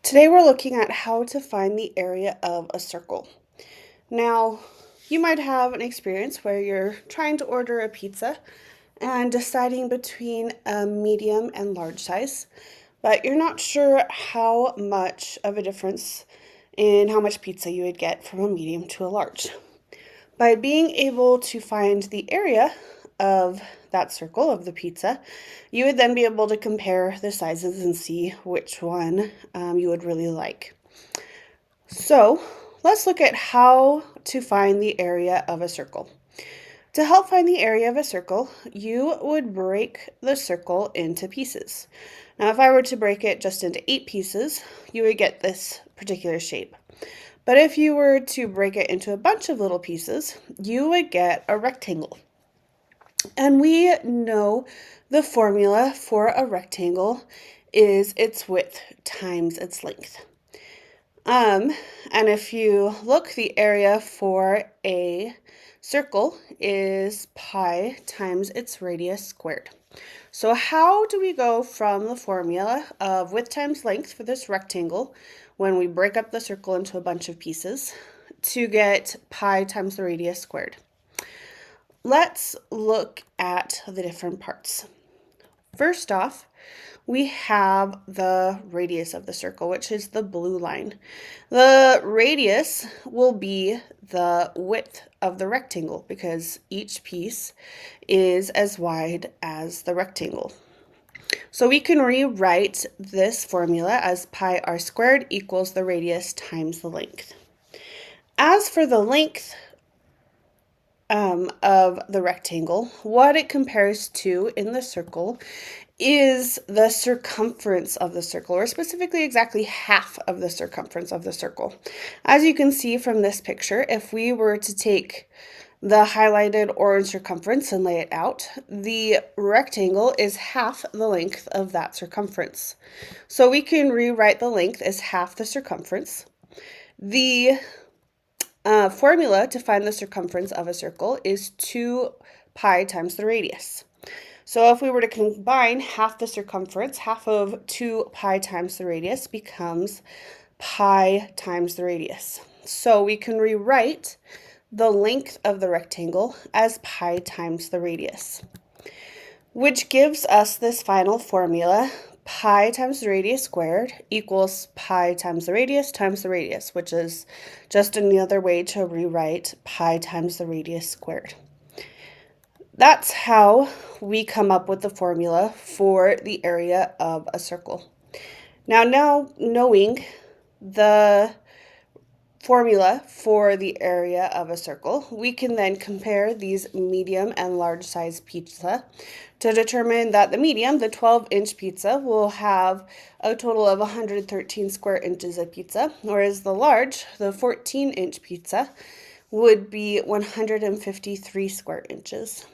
Today we're looking at how to find the area of a circle. Now, you might have an experience where you're trying to order a pizza and deciding between a medium and large size, but you're not sure how much of a difference in how much pizza you would get from a medium to a large. By being able to find the area of that circle of the pizza, you would then be able to compare the sizes and see which one you would really like. So let's look at how to find the area of a circle. To help find the area of a circle, you would break the circle into pieces. Now, if I were to break it just into 8 pieces, you would get this particular shape. But if you were to break it into a bunch of little pieces, you would get a rectangle. And we know the formula for a rectangle is its width times its length. And if you look, the area for a circle is pi times its radius squared. So how do we go from the formula of width times length for this rectangle when we break up the circle into a bunch of pieces to get pi times the radius squared? Let's look at the different parts. First off, we have the radius of the circle, which is the blue line. The radius will be the width of the rectangle because each piece is as wide as the rectangle. So we can rewrite this formula as pi r squared equals the radius times the length. As for the length of the rectangle, what it compares to in the circle is the circumference of the circle, or specifically exactly half of the circumference of the circle. As you can see from this picture, if we were to take the highlighted orange circumference and lay it out, the rectangle is half the length of that circumference. So we can rewrite the length as half the circumference. The formula to find the circumference of a circle is 2 pi times the radius. So if we were to combine half the circumference, half of 2 pi times the radius becomes pi times the radius. So we can rewrite the length of the rectangle as pi times the radius, which gives us this final formula: pi times the radius squared equals pi times the radius, which is just another way to rewrite pi times the radius squared. That's how we come up with the formula for the area of a circle. Now knowing the formula for the area of a circle, we can then compare these medium and large size pizza to determine that the medium, the 12-inch pizza, will have a total of 113 square inches of pizza, whereas the large, the 14-inch pizza, would be 153 square inches.